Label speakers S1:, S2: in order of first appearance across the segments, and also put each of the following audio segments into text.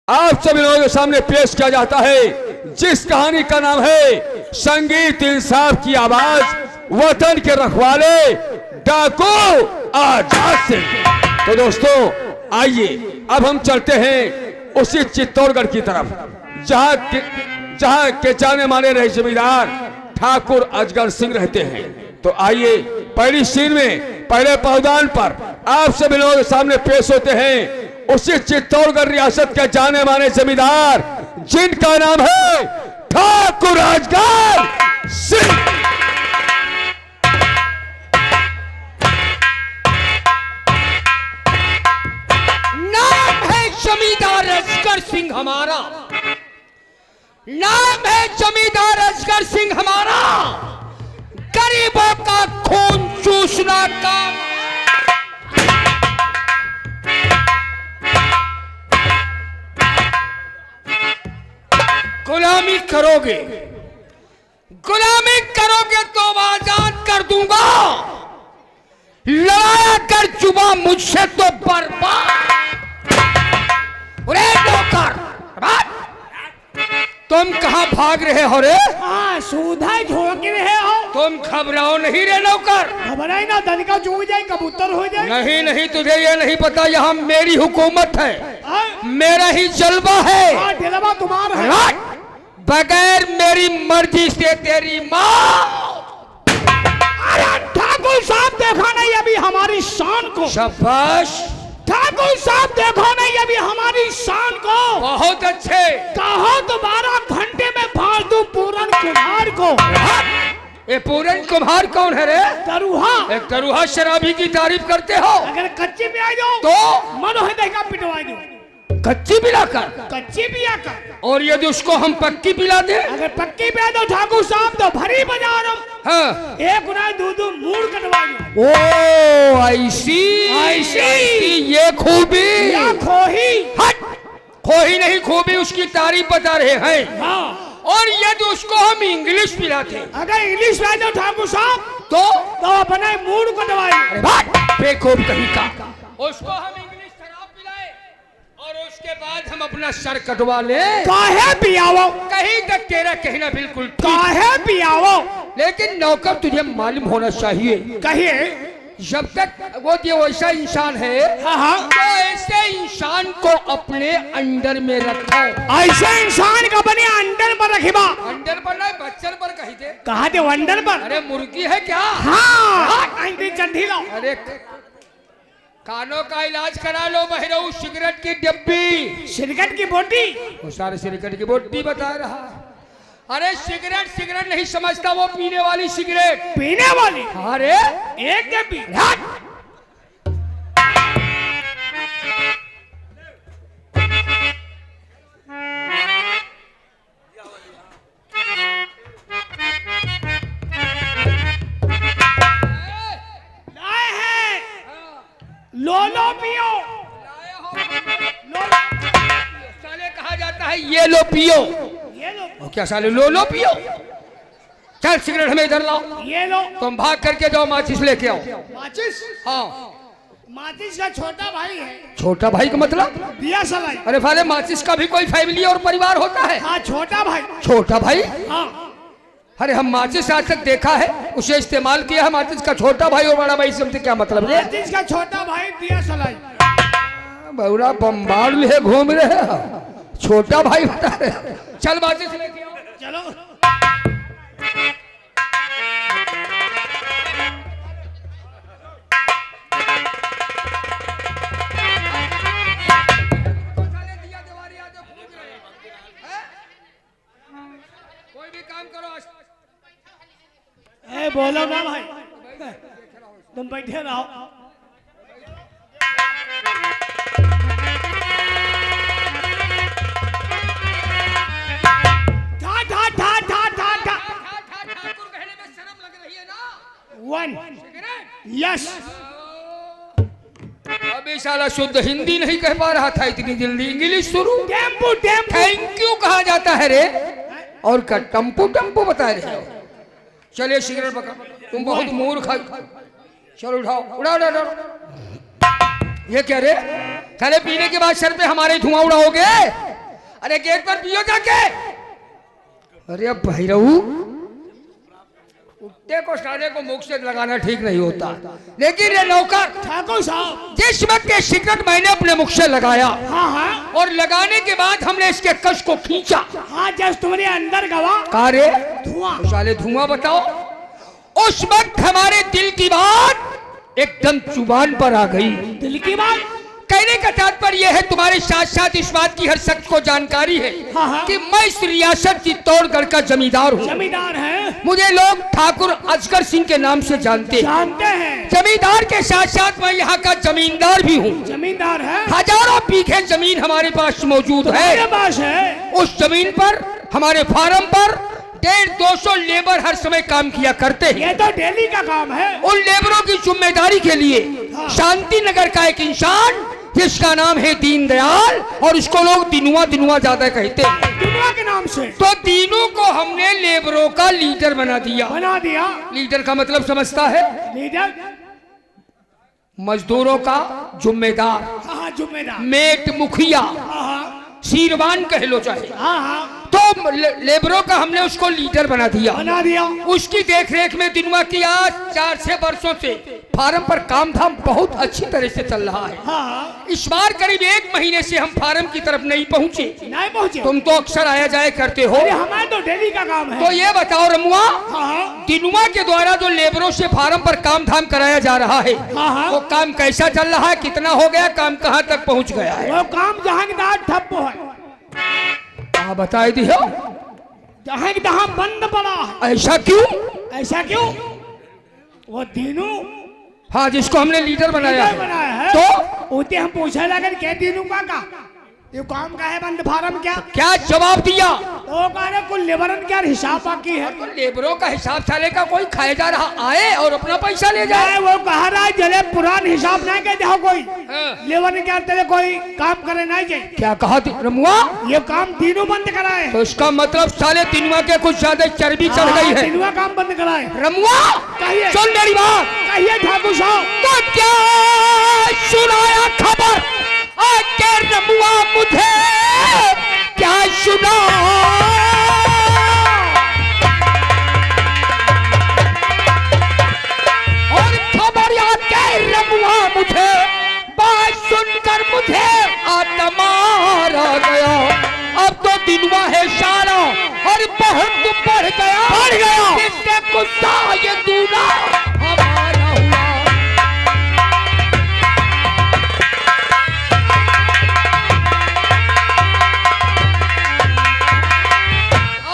S1: आप सभी लोगों के सामने पेश किया जाता है जिस कहानी का नाम है संगीत इंसाफ की आवाज, वतन के रखवाले डाकू आजाद सिंह। तो दोस्तों आइए अब हम चलते हैं उसी चित्तौड़गढ़ की तरफ जहां के जाने माने रहे जमींदार ठाकुर अजगर सिंह रहते हैं। तो आइए पहली सीन में पहले पावदान पर आप सभी लोगों के सामने पेश होते हैं उसी चित्तौड़गढ़ रियासत के जाने माने जमींदार जिनका नाम है ठाकुर अजगर सिंह।
S2: नाम है जमींदार अजगर सिंह हमारा, नाम है जमींदार अजगर सिंह हमारा। गरीबों का खून चूसना का गुलामी करोगे, गुलामी करोगे तो आजाद कर दूंगा। लड़ाया कर जुबा मुझसे तो बर्बाद। नौकर तुम कहां भाग रहे हो रे?
S3: हाँ सूधा झोंक रहे हो।
S2: तुम घबराओ नहीं रे नौकर।
S3: घबराई ना, धन का चूक जाए कबूतर हो जाए।
S2: नहीं नहीं, तुझे ये नहीं पता यहाँ मेरी हुकूमत है, मेरा ही जलवा है।
S3: जलवा तुम्हारा है।
S2: बगैर मेरी मर्जी से तेरी माँ।
S3: अरे ठाकुर साहब देखो नहीं अभी हमारी शान को।
S2: शाबाश।
S3: ठाकुर साहब देखो नहीं अभी हमारी शान को।
S2: बहुत अच्छे।
S3: कहो तो 12 घंटे में फाड़ दूं पूरन कुम्हार को।
S2: ये पूरन कुम्हार कौन है रे?
S3: तरुहा।
S2: एक तरुहा शराबी की तारीफ करते हो?
S3: अगर कच्ची भी आ जाओ
S2: तो
S3: मनोहर का पिटवा दो।
S2: कच्ची पिलाकर?
S3: कच्ची पिया कर।
S2: और यदि उसको हम पक्की पिला दे?
S3: अगर पक्की पिला दो ठाकुर साहब तो भरी बजा रहा।
S2: हाँ।
S3: एक गुना दो मूड कटवा दो।
S2: ओ ऐसी ये खूबी।
S3: या खोही।
S2: हट, खोही नहीं खूबी, उसकी तारीफ बता रहे हैं।
S3: हाँ।
S2: और यदि उसको हम इंग्लिश पिलाते?
S3: अगर इंग्लिश पिला दो ठाकुर साहब
S2: तो
S3: अपना मूड कटवा दो।
S2: बेखूब कहीं का। उसको हम इंग्लिश शराब पिलाए और उसके बाद हम अपना सर कटवा ले।
S3: काहे पियावो?
S2: कहीं तक तेरा कहना बिल्कुल ठीक।
S3: काहे पियावो?
S2: लेकिन नौकर तुझे मालूम होना चाहिए,
S3: कहिए।
S2: जब तक वो ये वैसा इंसान है, तो ऐसे इंसान को अपने अंडर में रखो।
S3: ऐसे इंसान का बने अंडर पर रखिबा।
S2: अंडर पर नहीं, बच्चन पर कही थे।
S3: कहा थे अंडर पर?
S2: अरे मुर्गी है क्या?
S3: हाँ चंदी लो।
S2: अरे कानों का इलाज करा लो बहरऊ। सिगरेट की डब्बी,
S3: सिगरेट की बोटी।
S2: वो सारे सिगरेट की बोटी बता रहा। अरे सिगरेट सिगरेट नहीं समझता, वो पीने वाली सिगरेट।
S3: पीने वाली?
S2: अरे
S3: एक डब्बी। लो पियो।
S2: साले कहा जाता है ये लो पियो।
S3: ये लो।
S2: क्या साले लो पियो? चल सिगरेट हमें इधर लाओ।
S3: ये लो।
S2: तुम भाग करके जाओ, माचिस लेके आओ।
S3: माचिस?
S2: हाँ।
S3: माचिस का छोटा भाई है।
S2: छोटा भाई का मतलब?
S3: दिया सलाई।
S2: अरे फाले माचिस का भी कोई फैमिली और परिवार होता है?
S3: हाँ छोटा भाई।
S2: छोटा भाई?
S3: हाँ।
S2: अरे हम माचिस आज तक देखा है, उसे इस्तेमाल किया है। माचिस का छोटा भाई और बड़ा भाई से क्या मतलब है?
S3: माचिस का छोटा भाई दिया सलाई।
S2: बउरा बम्बार लिए घूम रहे हो, छोटा भाई बता रहे। चल माचिस लेके आओ।
S3: चलो।
S2: कोई भी काम करो।
S3: ए बोलो ना भाई, तुम बैठे रहो। ठा ठा ठा ठा ठा ठा।
S2: ठाकुर कहने में शर्म लग रही है ना?
S3: वन। यस।
S2: अभी साला शुद्ध हिंदी नहीं कह पा रहा था, इतनी जल्दी इंग्लिश शुरू।
S3: Tempo tempo.
S2: थैंक यू कहा जाता है रे, और का टम्पू टम्पू बता रहे हो। चलिए सिगरेट पकड़, तुम बहुत मूर्ख। चलो उठाओ, उड़ाओ उड़ाओ। ये क्या रे? खाने पीने के बाद सर पे हमारे धुआं उड़ाओगे? अरे गेट पर पियो जाके। अरे भैरऊ, कुत्ते को सारे को मुख से लगाना ठीक नहीं होता। लेकिन ये नौकर
S3: ठाकुर साहब,
S2: जिस वक्त ये सिगरेट मैंने अपने मुख से लगाया,
S3: हाँ हाँ
S2: और लगाने के बाद हमने इसके कश को खींचा,
S3: हाँ, जब तुम्हारे अंदर गवा
S2: कारे
S3: धुआं,
S2: साले धुआं बताओ। उस वक्त हमारे दिल की बात एकदम जुबान पर आ गई।
S3: दिल की बात
S2: कहने का तात्पर्य यह है, तुम्हारे साथ साथ इस बात की हर शख्स को जानकारी है
S3: हाँ, हाँ।
S2: कि मैं इस रियासत चित्तौड़गढ़ का जमींदार हूँ।
S3: जमींदार है,
S2: मुझे लोग ठाकुर अजगर सिंह के नाम से जानते हैं।
S3: जानते हैं।
S2: जमींदार के साथ साथ मैं यहाँ का जमींदार भी हूँ।
S3: जमींदार है,
S2: हजारों बीघे जमीन हमारे पास मौजूद
S3: तुम्हारे
S2: है।
S3: पास है।
S2: उस जमीन पर, हमारे फार्म पर 150-200 लेबर हर समय काम किया करते हैं।
S3: ये तो डेली का काम है।
S2: उन लेबरों की जिम्मेदारी के लिए शांति नगर का एक इंसान जिसका नाम है दीनदयाल, और उसको लोग दिनुआ दिनुआ ज्यादा कहते हैं,
S3: दुनिया के नाम से
S2: तो तीनों को हमने लेबरों का लीडर बना दिया।
S3: बना दिया।
S2: लीडर का मतलब समझता है?
S3: लीडर,
S2: मजदूरों का जिम्मेदार,
S3: हाँ जिम्मेदार,
S2: मेट मुखिया,
S3: हाँ
S2: शीरवान कह लो चाहे।
S3: हाँ हाँ,
S2: तो लेबरों का हमने उसको लीडर बना दिया।
S3: बना दिया।
S2: उसकी देखरेख में दिनुआ की आज 4-6 वर्षों से फार्म पर काम धाम बहुत अच्छी तरह से चल रहा है।
S3: हाँ,
S2: इस बार करीब 1 महीने से हम फार्म की तरफ नहीं पहुंचे।
S3: नहीं पहुंचे।
S2: तुम तो अक्सर आया जाया करते हो।
S3: अरे हमारे तो डेली का काम है।
S2: तो ये बताओ रमुआ,
S3: हाँ
S2: दिनुआ के द्वारा जो लेबरों से फार्म पर काम धाम कराया जा रहा है,
S3: हाँ,
S2: वो काम कैसा चल रहा है? कितना हो गया? काम कहाँ तक पहुंच गया है?
S3: वो काम जहांगीरदार ठप्प है।
S2: हाँ बताई दी हो।
S3: जहांगीरदार बंद पड़ा है।
S2: ऐसा क्यों?
S3: ऐसा क्यों? वो तीनों
S2: हाँ, जिसको हमने लीडर बनाया
S3: लीडर
S2: है।
S3: बनाया है।
S2: तो
S3: उते हम पूछे लगे क्या तीनों का ये काम का है बंद फार्म क्या?
S2: क्या जवाब दिया?
S3: तो कह रहे कुल लेबरन क्या हिसाब बाकी है।
S2: तो लेबरों का हिसाब साले का कोई खाए जा रहा आए और अपना पैसा ले जाए।
S3: नहीं, वो कह रहा है जले पुरान हिसाब नहीं कहते हो कोई।
S2: हाँ।
S3: लेबर क्या तेरे कोई काम करे नहीं जाए।
S2: क्या कहा रमुआ?
S3: ये काम तीनों बंद कराए।
S2: तो इसका मतलब साले दिनुआ के कुछ ज्यादा चर्बी चढ़ गई है।
S3: तीनों काम बंद कराए।
S2: रमुआ
S3: कहिए।
S2: सुन मेरी बात।
S3: कहिए ठाकुर साहब।
S2: तो क्या सुनाया खबर आके रमुआ मुझे क्या सुना? और खबर आके रमुआ मुझे बात सुनकर मुझे आत्मार आ गया। अब तो दिनुआ है सारा और बहुत बढ़ गया। इससे गुस्सा ये दूना हमारा हुआ।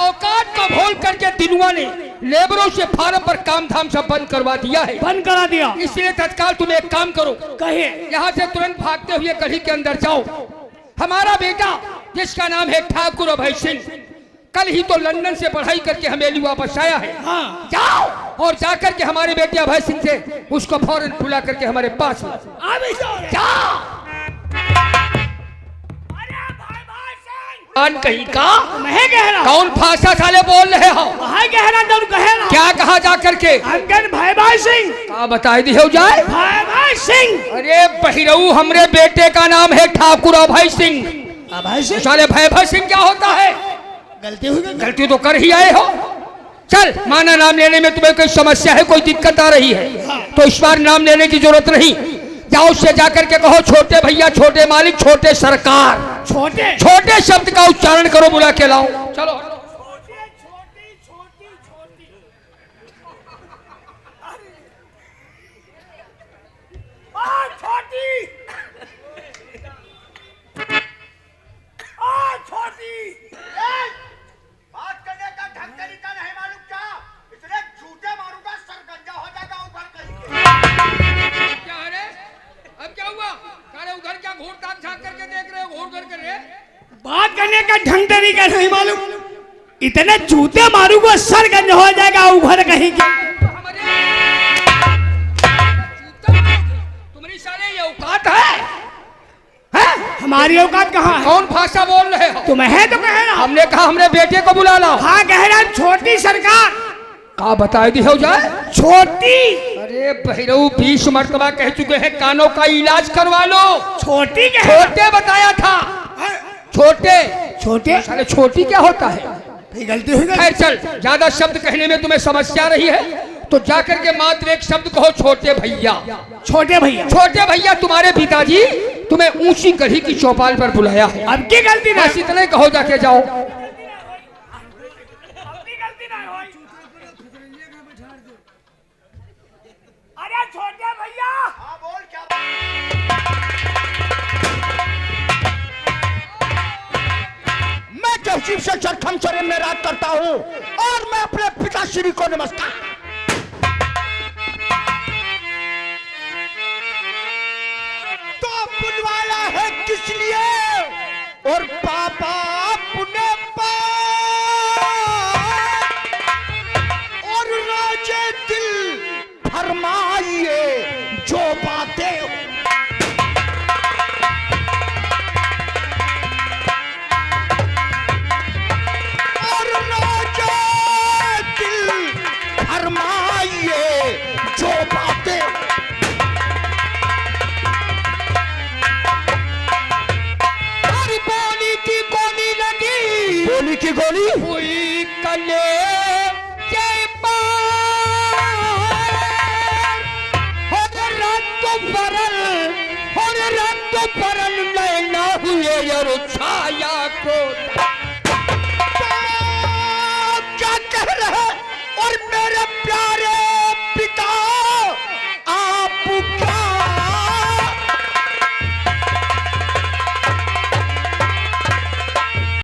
S2: औकात का भूल करके दिनुआ ने लेबरों से फार्म पर काम धाम सब बंद करवा दिया है।
S3: बंद करा दिया।
S2: इसलिए तत्काल तुम एक काम करो,
S3: कहिए।
S2: यहाँ से तुरंत भागते हुए गढ़ी के अंदर जाओ। हमारा बेटा जिसका नाम है ठाकुर अभय सिंह, कल ही तो लंदन से पढ़ाई करके हमेली वापस आया है।
S3: हाँ।
S2: जाओ और जाकर के हमारे बेटे अभय सिंह से उसको फौरन बुला करके हमारे पास लाओ।
S3: अभी जाओ।
S2: जाओ। कहीं का
S3: मैं कह रहा
S2: कौन भाषा साले बोल रहे हो?
S3: भाई कह रहा तुम कह रहा
S2: क्या कहा जा करके?
S3: अंकन भाई सिंह।
S2: क्या बताई दी हो जाए?
S3: भाई सिंह।
S2: अरे बहिरऊ, हमरे बेटे का नाम है ठाकुर अभय सिंह।
S3: भाई सिंह
S2: साले भय सिंह क्या होता है?
S3: गलती हुई।
S2: गलती तो कर ही आए हो। चल, माना नाम लेने में तुम्हें कोई समस्या है, कोई दिक्कत आ रही है तो इस बार नाम लेने की जरूरत नहीं। जाओ उससे जाकर के कहो छोटे भैया, छोटे मालिक, छोटे सरकार। छोटे शब्द का उच्चारण करो, बुला के लाओ। चलो।
S4: बात करने का ढंग तरीका नहीं मालूम क्या? इतने झूठे मारूंगा सरगंजा हो जाएगा उधर कहीं के।
S2: क्या है रे? अब क्या हुआ? अरे उधर क्या घूर ताक झाँक करके देख रहे हो? घूर कर रहे?
S3: बात करने का ढंग तरीका नहीं मालूम। इतने जूते मारूंगा सरगंज हो जाएगा उधर कहीं के।
S2: तुम्हारी सारे ये औकात है?
S3: हमारी औकात कहाँ है?
S2: कौन भाषा बोल रहे हो?
S3: तुम है तो कह रहा।
S2: हमने कहा हमने बेटे को बुला लाओ।
S3: हाँ कह रहा छोटी सरकार।
S2: कहा बताई दी हो जाए?
S3: छोटी।
S2: अरे भैरव 20 मरतबा कह चुके हैं कानों का इलाज करवा लो।
S3: छोटी क्या?
S2: छोटे बताया था। छोटे
S3: छोटे
S2: साले छोटी क्या होता है?
S3: भाई गलती हुई
S2: खैर चल, ज्यादा शब्द कहने में तुम्हें समस्या रही है तो जाकर के मात्र एक शब्द कहो, छोटे भैया।
S3: छोटे भैया।
S2: छोटे भैया, तुम्हारे पिताजी तुम्हें ऊंची कढ़ी की चौपाल पर बुलाया है।
S3: अब की गलती ना
S2: बस इतने कहो, जाके जाओ।
S3: अरे छोटे भैया।
S4: हाँ बोल क्या
S5: मैं तहसीब से चरखम चरण में राज करता हूँ और मैं अपने पिताश्री को नमस्कार। तो बुलवाया है किस लिए और